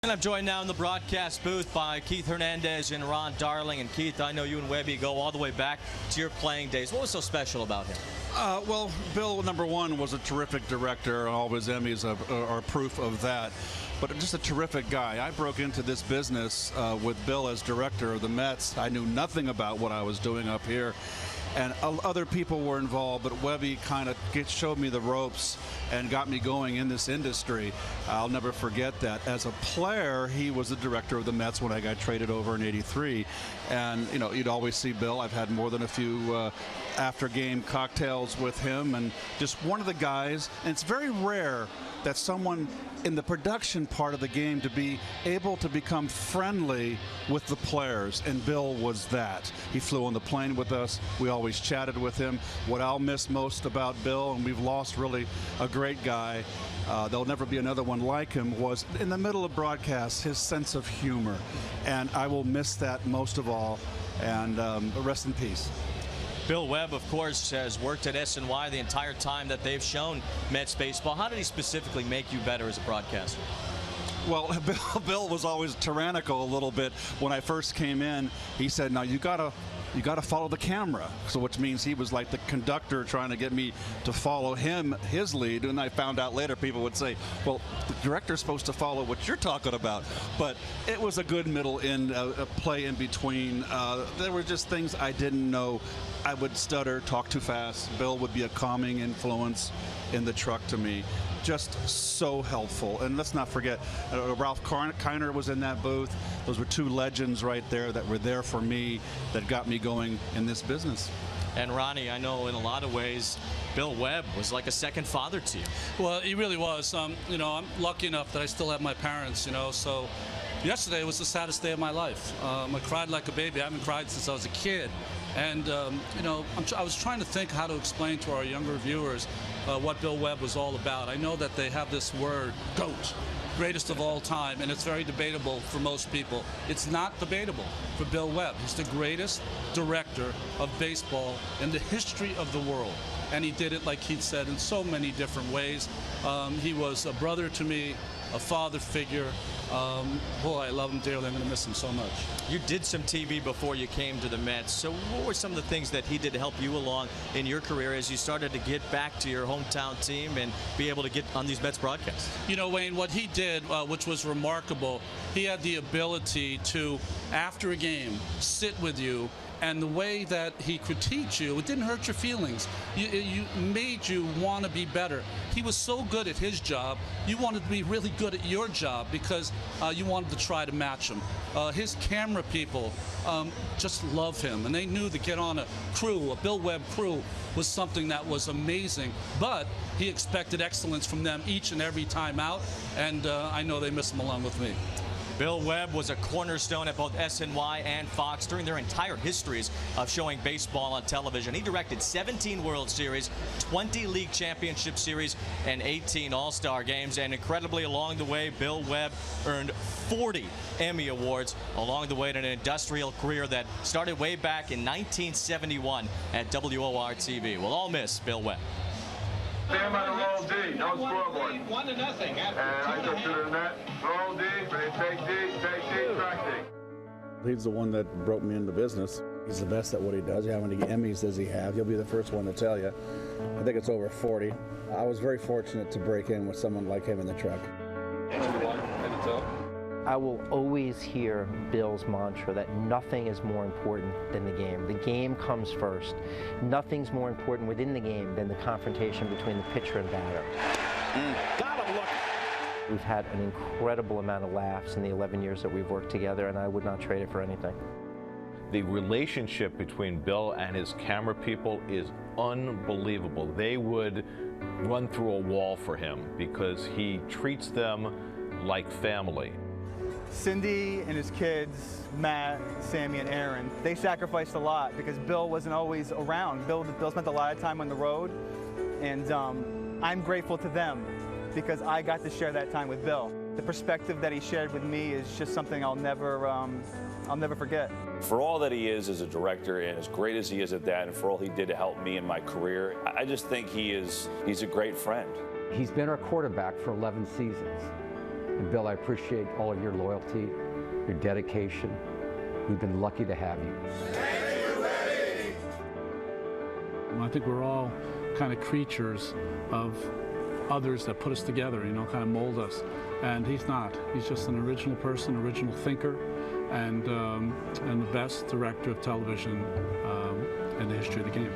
And I'm joined now in the broadcast booth by Keith Hernandez and Ron Darling. And Keith, I know you and Webby go all the way back to your playing days. What was so special about him? Well, Bill, number one, was a terrific director. All of his Emmys are proof of that. But just a terrific guy. I broke into this business with Bill as director of the Mets. I knew nothing about what I was doing up here. And other people were involved, but Webby kind of showed me the ropes and got me going in this industry. I'll never forget that. As a player, he was the director of the Mets when I got traded over in '83. And, you know, you'd always see Bill. I've had more than a few after-game cocktails with him, and just one of the guys. And it's very rare that someone in the production part of the game to be able to become friendly with the players, and Bill was that. He flew on the plane with us. We always chatted with him. What I'll miss most about Bill, and we've lost really a great guy, there'll never be another one like him, was in the middle of broadcasts, his sense of humor. And I will miss that most of all, and rest in peace. Bill Webb, of course, has worked at SNY the entire time that they've shown Mets baseball. How did he specifically make you better as a broadcaster? Well, Bill was always tyrannical a little bit. When I first came in, he said, "Now you gotta follow the camera." So which means he was like the conductor trying to get me to follow his lead. And I found out later people would say, well, the director's supposed to follow what you're talking about. But it was a good middle a play in between. There were just things I didn't know. I would stutter, talk too fast. Bill would be a calming influence in the truck to me. Just so helpful. And let's not forget, Ralph Kiner was in that booth. Those were two legends right there that were there for me, that got me going in this business. And Ronnie, I know in a lot of ways, Bill Webb was like a second father to you. Well, he really was. You know, I'm lucky enough that I still have my parents, you know, so yesterday was the saddest day of my life. I cried like a baby. I haven't cried since I was a kid. And, you know, I was trying to think how to explain to our younger viewers what Bill Webb was all about. I know that they have this word, GOAT, greatest of all time, and it's very debatable for most people. It's not debatable for Bill Webb. He's the greatest director of baseball in the history of the world. And he did it, like Keith said, in so many different ways. He was a brother to me, a father figure. Boy, I love him dearly. I'm going to miss him so much. You did some TV before you came to the Mets. So what were some of the things that he did to help you along in your career as you started to get back to your hometown team and be able to get on these Mets broadcasts? You know, Wayne, what he did, which was remarkable, he had the ability to, after a game, sit with you. And the way that he critiqued you, it didn't hurt your feelings. You made you want to be better. He was so good at his job, you wanted to be really good at your job because you wanted to try to match him. His camera people just love him, and they knew to get on a crew, a Bill Webb crew, was something that was amazing. But he expected excellence from them each and every time out, and I know they miss him along with me. Bill Webb was a cornerstone at both SNY and Fox during their entire histories of showing baseball on television. He directed 17 World Series, 20 League Championship Series, and 18 All-Star games. And incredibly, along the way, Bill Webb earned 40 Emmy Awards along the way to an industrial career that started way back in 1971 at WOR-TV. We'll all miss Bill Webb. Stand by the roll D, no scoreboard. 1-0 And I go to the net, roll D, take D, track D. He's the one that broke me into business. He's the best at what he does. How many Emmys does he have? He'll be the first one to tell you. I think it's over 40. I was very fortunate to break in with someone like him in the truck. I will always hear Bill's mantra that nothing is more important than the game. The game comes first. Nothing's more important within the game than the confrontation between the pitcher and batter. Got him, look. We've had an incredible amount of laughs in the 11 years that we've worked together, and I would not trade it for anything. The relationship between Bill and his camera people is unbelievable. They would run through a wall for him because he treats them like family. Cindy and his kids, Matt, Sammy, and Aaron, they sacrificed a lot because Bill wasn't always around. Bill spent a lot of time on the road, and I'm grateful to them because I got to share that time with Bill. The perspective that he shared with me is just something I'll never forget. For all that he is as a director and as great as he is at that, and for all he did to help me in my career, I just think he's a great friend. He's been our quarterback for 11 seasons. And Bill, I appreciate all of your loyalty, your dedication. We've been lucky to have you. I think we're all kind of creatures of others that put us together, you know, kind of mold us. And he's not. He's just an original person, original thinker, and the best director of television in the history of the game.